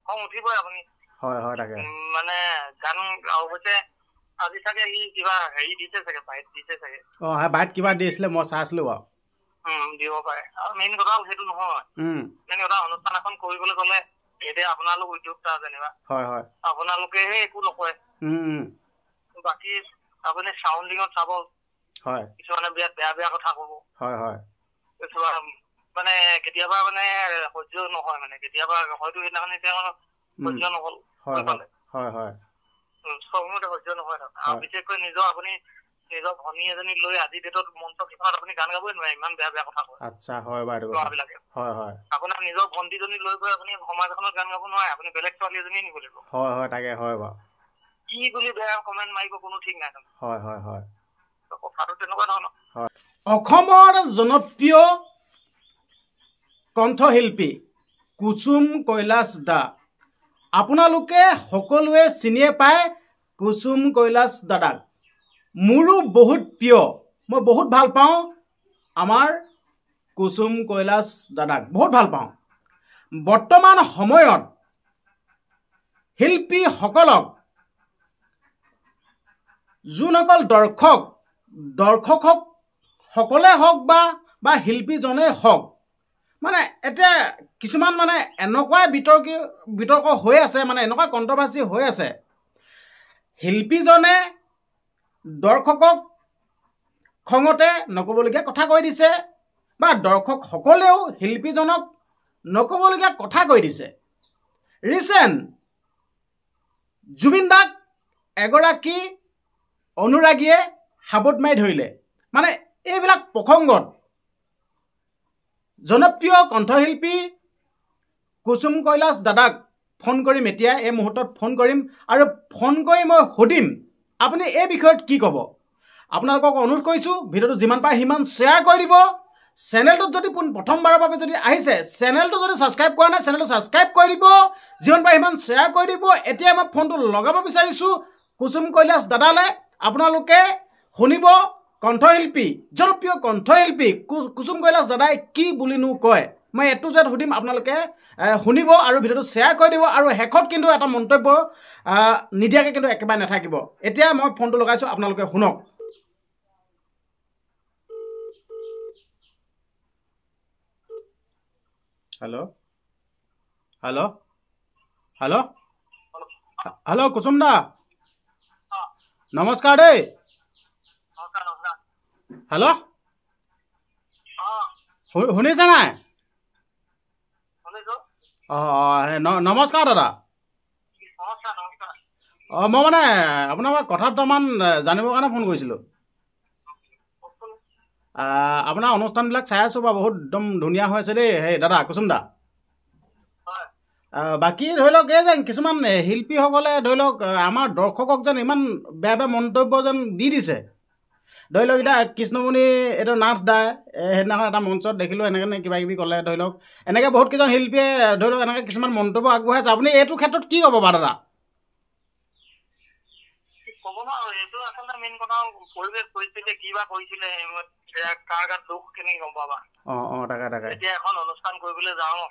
খং উঠিবই আপুনি হয় হয় তাকে মানে গান অৱশ্যে আজি চাগে সি কিবা হেৰি দিছে চাগে বাইট দিছে চাগে বাইট কিবা দিছিলে মই চাইছিলো বাৰু দিব পাৰে আৰু মেইন কথা সেইটো নহয় মেইন কথা অনুষ্ঠান এখন কৰিবলৈ গ'লে এতিয়া আপোনালোক উদ্যোক্তা যেনিবা হয় হয় আপোনালোকেহে একো নকয় বাকী আপুনি চাউণ্ডিঙত চাব হয় কিছুমানে বিৰাট বেয়া বেয়া কথা ক'ব হয় হয় মানে কেতিয়াবা মানে সহ্য নহয় মানে কেতিয়াবা হয়তো সেইদিনাখন তেওঁ সহ্য নহ'ল হয় হয় হয় চবমতে সহ্য নহয় আৰু বিশেষকৈ নিজৰ আপুনি নিজৰ ভনী এজনী লৈ আজি ডেটত মঞ্চ কেইখনত আপুনি গান গাবই নোৱাৰে ইমান বেয়া বেয়া কথা কয় আচ্ছা হয় বাৰু ল'ৰাবিলাকে হয় হয় আপোনাৰ নিজৰ ভণ্টিজনী লৈ গৈ আপুনি সমাজ এখনত গান গাব নোৱাৰে আপুনি বেলেগ ছোৱালী এজনী নিব লাগিব হয় হয় তাকে হয় বাৰু কি বুলি বেয়া কমেণ্ট মাৰিব কোনো ঠিক নাই হয় হয় হয় কথাটো তেনেকুৱা ধৰণৰ হয় অসমৰ জনপ্ৰিয় কণ্ঠশিল্পী কুসুম কৈলাশ দা আপোনালোকে সকলোৱে চিনিয়ে পায় কুসুম কৈলাশ দাদাক মোৰো বহুত প্ৰিয় মই বহুত ভাল পাওঁ আমাৰ কুসুম কৈলাশ দাদাক বহুত ভাল পাওঁ বৰ্তমান সময়ত শিল্পীসকলক যোনসকল দৰ্শক সকলে হওক বা শিল্পীজনেই হওক মানে এতিয়া কিছুমান মানে এনেকুৱাই বিতৰ্ক হৈ আছে মানে এনেকুৱা কণ্ট্ৰভাৰ্চি হৈ আছে শিল্পীজনে দৰ্শকক খঙতে নক'বলগীয়া কথা কৈ দিছে বা দৰ্শকসকলেও শিল্পীজনক নক'বলগীয়া কথা কৈ দিছে ৰিচেণ্ট জুবিন দাক এগৰাকী অনুৰাগীয়ে সাবট মাৰি ধৰিলে মানে এইবিলাক প্ৰসংগত জনপ্ৰিয় কণ্ঠশিল্পী কুসুম কৈলাশ দাদাক ফোন কৰিম এতিয়া এই মুহূৰ্তত ফোন কৰিম আৰু ফোন কৰি মই সুধিম আপুনি এই বিষয়ত কি ক'ব আপোনালোকক অনুৰোধ কৰিছোঁ ভিডিঅ'টো যিমান পাৰে সিমান শ্বেয়াৰ কৰি দিব চেনেলটোত যদি প্ৰথমবাৰৰ বাবে যদি আহিছে চেনেলটো যদি ছাবস্ক্ৰাইব কৰা নাই চেনেলটো ছাবস্ক্ৰাইব কৰি দিব যিমান পাৰে সিমান শ্বেয়াৰ কৰি দিব এতিয়া মই ফোনটো লগাব বিচাৰিছোঁ কুসুম কৈলাশ দাদালৈ আপোনালোকে শুনিব কণ্ঠশিল্পী জনপ্ৰিয় কণ্ঠশিল্পী কুসুম কৈলাশ দাদাই কি বুলিনো কয় মই এটো জেড সুধিম আপোনালোকে শুনিব আৰু ভিডিঅ'টো শ্বেয়াৰ কৰি দিব আৰু শেষত কিন্তু এটা মন্তব্য নিদিয়াকৈ কিন্তু একেবাৰে নাথাকিব এতিয়া মই ফোনটো লগাইছোঁ আপোনালোকে শুনক হেল্ল' হেল্ল' হেল্ল' হেল্ল' কুসুম দা নমস্কাৰ দেই হেল্ল' শুনিছে নাই নমস্কাৰ দাদা মই মানে আপোনাৰ কথা দুটামান জানিবৰ কাৰণে ফোন কৰিছিলোঁ আপোনাৰ অনুষ্ঠানবিলাক চাই আছোঁ বাৰু বহুত একদম ধুনীয়া হৈ আছে দেই সেই দাদা কুসুম দা বাকী ধৰি লওক এই যেন কিছুমান শিল্পীসকলে ধৰি লওক আমাৰ দৰ্শকক যেন ইমান বেয়া বেয়া মন্তব্য যেন দি দিছে ধৰি লওক এতিয়া কৃষ্ণমণি এইটো নাথ দাই সেইদিনাখন এটা মঞ্চত দেখিলোঁ এনেকৈ কিবা কিবি ক'লে ধৰি লওক এনেকৈ বহুত কেইজন শিল্পীয়ে ধৰি লওক এনেকৈ কিছুমান মন্তব্য আগবঢ়াইছে আপুনি এইটো ক্ষেত্ৰত কি ক'ব বাৰু দাদা ক'ব নোৱাৰো এইটো আচলতে মেইন কথা পৰিৱেশ পৰিস্থিতি কিবা কৰিছিলে কাৰ গাত দুখ কেনেকে গম পাবা তাকে এতিয়া এখন অনুষ্ঠান কৰিবলৈ যাওঁ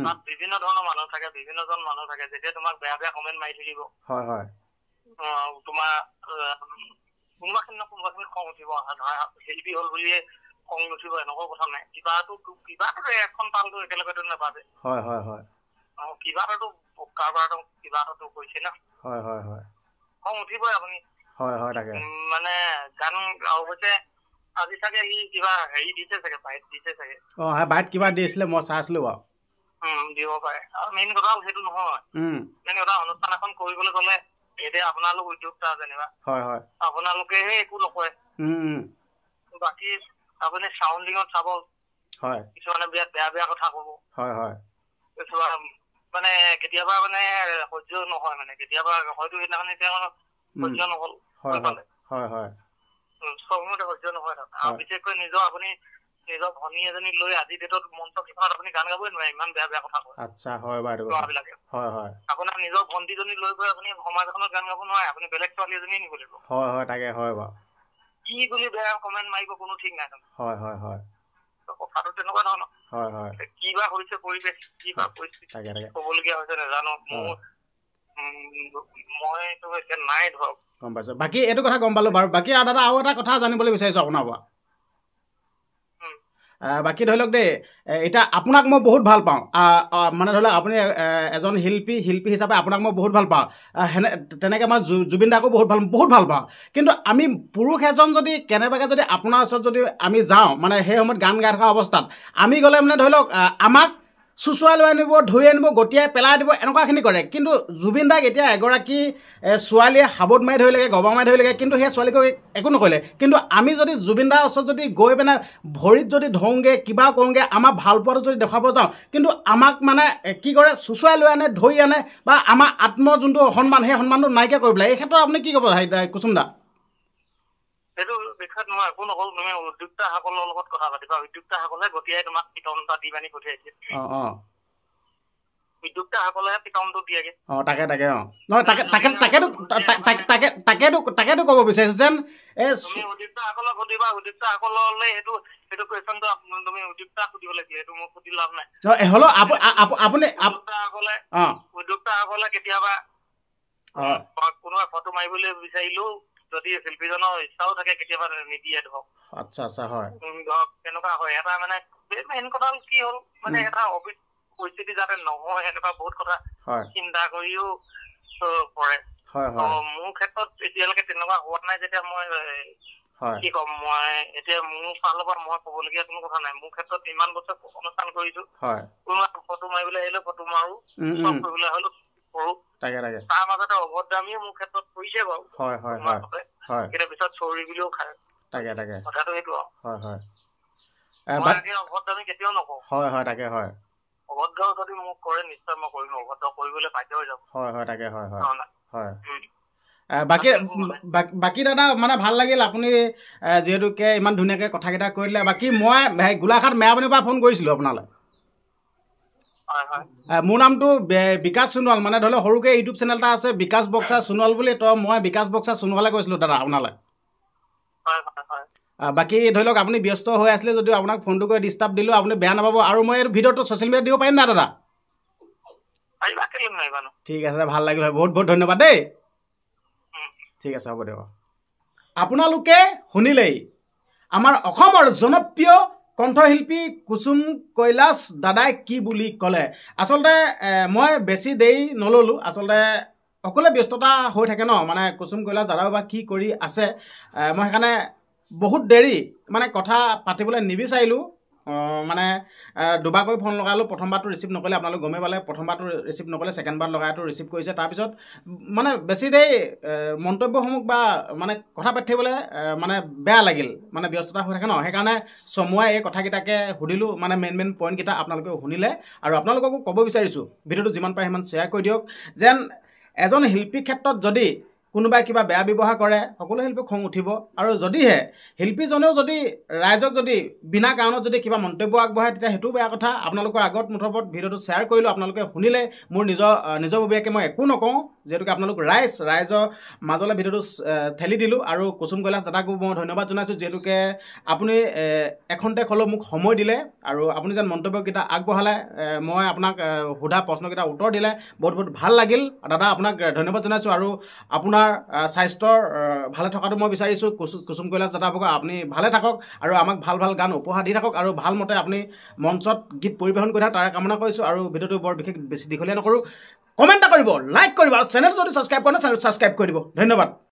তাত বিভিন্ন ধৰণৰ মানুহ থাকে বিভিন্নজন মানুহ থাকে যেতিয়া তোমাক বেয়া বেয়া কমেণ্ট মাৰি থাকিব হয় হয় তোমাৰ কোনোবাখিনি খং উঠিব শিল্পী হ'ল বুলিয়ে খং নুঠিব এনেকুৱা কথা নাই কিবাটো এখন তালটো একেলগেতো নাপাবে হয় হয় হয় কিবা এটাতো কাৰোবাৰটো কিবা এটাতো কৈছে না হয় হয় হয় খং উঠিবই আপুনি হয় হয় তাকে মানে গান অৱশ্যে আজি চাগে সি কিবা হেৰি দিছে চাগে বাইট দিছে চাগে বাইট কিবা দিছিলে মই চাইছিলো বাৰু দিব পাৰে আৰু মেইন কথা সেইটো নহয় মেইন কথা অনুষ্ঠান এখন কৰিবলৈ গ'লে এতিয়া আপোনালোক উদ্যোক্তা যেনিবা হয় হয় আপোনালোকেহে একো নকয় বাকী আপুনি চাউণ্ডিঙত চাব হয় কিছুমানে বিৰাট বেয়া বেয়া কথা ক'ব হয় হয় মানে কেতিয়াবা মানে সহ্য নহয় মানে কেতিয়াবা হয়তো সেইদিনাখন তেওঁ সহ্য নহ'ল হয় হয় চবমতে সহ্য নহয় আৰু বিশেষকৈ আপুনি নিজৰ ভনী এজনী লৈ আজি ডেটত মঞ্চ কেইখনত আপুনি গান গাবই নোৱাৰে ইমান বেয়া বেয়া কথা কয় আচ্ছা হয় বাৰু ল'ৰাবিলাকে হয় হয় আপোনাৰ নিজৰ ভণ্টিজনী লৈ গৈ আপুনি সমাজ এখনত গান গাব নোৱাৰে আপুনি বেলেগ ছোৱালী এজনী নিব লাগিব হয় হয় তাকে হয় বাৰু কি বুলি বেয়া কমেণ্ট মাৰিব কোনো ঠিক নাই হয় হয় হয় কথাটো তেনেকুৱা ধৰণৰ হয় হয় কিবা হৈছে পৰিৱেশ কিবা পৰিস্থিতি ক'বলগীয়া হৈছে নাজানো মইতো এতিয়া নাই ধৰক গম পাইছোঁ বাকী এইটো কথা গম পালোঁ বাৰু বাকী দাদা আৰু এটা কথা জানিবলৈ বিচাৰিছোঁ আপোনাৰ পৰা বাকী ধৰি লওক দেই এতিয়া আপোনাক মই বহুত ভাল পাওঁ মানে ধৰি লওক আপুনি এজন শিল্পী হিচাপে আপোনাক মই বহুত ভাল পাওঁ তেনেকৈ মই জুবিন দাকো বহুত ভাল পাওঁ কিন্তু আমি পুৰুষ এজন যদি কেনেবাকৈ যদি আপোনাৰ ওচৰত যদি আমি যাওঁ মানে সেই সময়ত গান গাই থকা অৱস্থাত আমি গ'লে মানে ধৰি লওক আমাক চুচুৱাই লৈ আনিব ধুই আনিব গটিয়াই পেলাই দিব এনেকুৱাখিনি কৰে কিন্তু জুবিন দাক এতিয়া এগৰাকী ছোৱালীয়ে সাবত মাৰি ধৰিলেগৈ গবা মাৰি ধৰিলেগৈ কিন্তু সেই ছোৱালীক একো নকৰিলে কিন্তু আমি যদি জুবিন দাৰ ওচৰত যদি গৈ পেলাই ভৰিত যদি ধৰোঁগৈ কিবা কৰোঁগৈ আমাৰ ভাল পোৱাটো যদি দেখুৱাব যাওঁ কিন্তু আমাক মানে কি কৰে চুচুৱাই লৈ আনে ধৰি আনে বা আমাৰ আত্ম যোনটো সন্মান সেই সন্মানটো নাইকিয়া কৰি পেলাই এই ক্ষেত্ৰত আপুনি কি ক'ব কুসুম দা সেইটো বিষয়ত মই একো নকওঁ তুমি উদ্যোক্তাসকলৰ লগত কথা পাতিবা উদ্যোক্তাসকলে গতিয়াই তোমাক পিটনটা দি বানি পঠিয়াইছে উদ্যোক্তাসকলেহে পিটনটো দিয়েগে তাকেতো ক'ব বিচাৰিছো যেন তুমি উদ্যোক্তাসকলক সুধিবা উদ্যোক্তাসকললৈ সেইটো কুৱেশ্যনটো তুমি উদ্যোক্তাক সুধিব লাগিছিলে সেইটো মোক সুধি লাভ নাই হ'লেও আপুনি উদ্যোক্তাসকলে কেতিয়াবা কোনোবা ফটো মাৰিবলৈ বিচাৰিলেও যদি শিল্পীজনৰ ইচ্ছাও থাকে কেতিয়াবা নিদিয়ে ধৰক আচ্ছা হয় ধৰক তেনেকুৱা হয় এটা মানে মেইন কথা কি হ'ল মানে এটা পৰিস্থিতি যাতে নহয় এনেকুৱা বহুত কথা চিন্তা কৰিও কৰে মোৰ ক্ষেত্ৰত এতিয়ালৈকে তেনেকুৱা হোৱা নাই যেতিয়া মই কি ক'ম মই এতিয়া মোৰ ফালৰ পৰা মই ক'বলগীয়া কোনো কথা নাই মোৰ ক্ষেত্ৰত ইমান বছৰ অনুষ্ঠান কৰিছো কোনোবা ফটো মাৰিবলৈ আহিলে ফটো মাৰো চব কৰিবলৈ হ'লেও কৰো তাৰ মাজতে অভদ্ৰামীও মোৰ ক্ষেত্ৰত কৰিছে বাৰু কিন্তু পিছত চৌৰি বুলিও খায় কথাটো সেইটো অভদ্ৰামী কেতিয়াও নকওঁ অভদ্ৰ যদি মোক কৰে নিশ্চয় মই কৰিম অভদ্ৰ কৰিবলৈ বাধ্য হৈ যাব বাকী দাদা মানে ভাল লাগিল আপুনি যিহেতুকে ইমান ধুনীয়াকৈ কথাকেইটা কৈ দিলে বাকী মই গোলাঘাট মেৰাপানীৰ পৰা ফোন কৰিছিলোঁ আপোনালৈ মোৰ নামটো বিকাশ সোণোৱাল মানে ধৰি লওক সৰুকৈ ইউটিউব চেনেল এটা আছে বিকাশ বক্সা সোণোৱাল বুলি তো মই বিকাশ বক্সা সোণোৱালে কৈছিলোঁ দাদা আপোনালৈ বাকী ধৰি লওক আপুনি ব্যস্ত হৈ আছিলে যদিও আপোনাক ফোনটো কৰি ডিষ্টাৰ্ব দিলোঁ আপুনি বেয়া নাপাব আৰু মই এই ভিডিঅ'টো ছ'চিয়েল মিডিয়াত দিব পাৰিম নাই দাদা ঠিক আছে ভাল লাগিল বহুত বহুত ধন্যবাদ দেই ঠিক আছে হ'ব দিয়ক আপোনালোকে শুনিলেই আমাৰ অসমৰ জনপ্ৰিয় কণ্ঠশিল্পী কুসুম কৈলাশ দাদাই কি বুলি ক'লে আচলতে মই বেছি দেৰি নল'লোঁ আচলতে সকলোৱে ব্যস্ততা হৈ থাকে ন মানে কুসুম কৈলাশ দাদাও বা কি কৰি আছে মই সেইকাৰণে বহুত দেৰি মানে কথা পাতিবলৈ নিবিচাৰিলোঁ মানে দুবাৰকৈ ফোন লগালোঁ প্ৰথমবাৰটো ৰিচিভ নকৰিলে আপোনালোক গমেই পালে প্ৰথমবাৰটো ৰিচিভ নকৰিলে ছেকেণ্ডবাৰ লগাইটো ৰিচিভ কৰিছে তাৰপিছত মানে বেছি দেৰি মন্তব্যসমূহ বা মানে কথা পাতি থাকিবলৈ মানে বেয়া লাগিল মানে ব্যস্ততা হৈ থাকে ন সেইকাৰণে চমুৱাই এই কথাকেইটাকে সুধিলোঁ মানে মেইন পইণ্টকেইটা আপোনালোকে শুনিলে আৰু আপোনালোককো ক'ব বিচাৰিছোঁ ভিডিঅ'টো যিমান পাৰে সিমান শ্বেয়াৰ কৰি দিয়ক যেন এজন শিল্পীৰ ক্ষেত্ৰত যদি কোনোবাই কিবা বেয়া ব্যৱহাৰ কৰে সকলো শিল্পীক খং উঠিব আৰু যদিহে শিল্পীজনেও যদি ৰাইজক যদি বিনা কাৰণত যদি কিবা মন্তব্য আগবঢ়ায় তেতিয়া সেইটোও বেয়া কথা আপোনালোকৰ আগত মুঠৰ ভিডিঅ'টো শ্বেয়াৰ কৰিলোঁ আপোনালোকে শুনিলে মোৰ নিজৰববীয়াকৈ মই একো নকওঁ যিহেতুকে আপোনালোক ৰাইজৰ মাজলৈ ভিডিঅ'টো ঠেলি দিলোঁ আৰু কুসুম কৈলাশ দাদাকো মই ধন্যবাদ জনাইছোঁ যিহেতুকে আপুনি এখন্তে হ'লেও মোক সময় দিলে আৰু আপুনি যেন মন্তব্যকেইটা আগবঢ়ালে মই আপোনাক সোধা প্ৰশ্নকেইটা উত্তৰ দিলে বহুত ভাল লাগিল দাদা আপোনাক ধন্যবাদ জনাইছোঁ আৰু আপোনাৰ স্বাস্থ্যৰ ভালে থকাটো মই বিচাৰিছোঁ কুসুম কৈলাশ দাদা আপুনি ভালে থাকক আৰু আমাক ভাল গান উপহাৰ দি থাকক আৰু ভাল মতে আপুনি মঞ্চত গীত পৰিৱেশন কৰি থাকক তাৰে কামনা কৰিছোঁ আৰু ভিডিঅ'টো বৰ বিশেষ বেছি দীঘলীয়া নকৰোঁ কমেণ্ট এটা কৰিব লাইক কৰিব আৰু চেনেল যদি ছাবস্ক্ৰাইব কৰে চেনেল ছাবস্ক্ৰাইব কৰি দিব ধন্যবাদ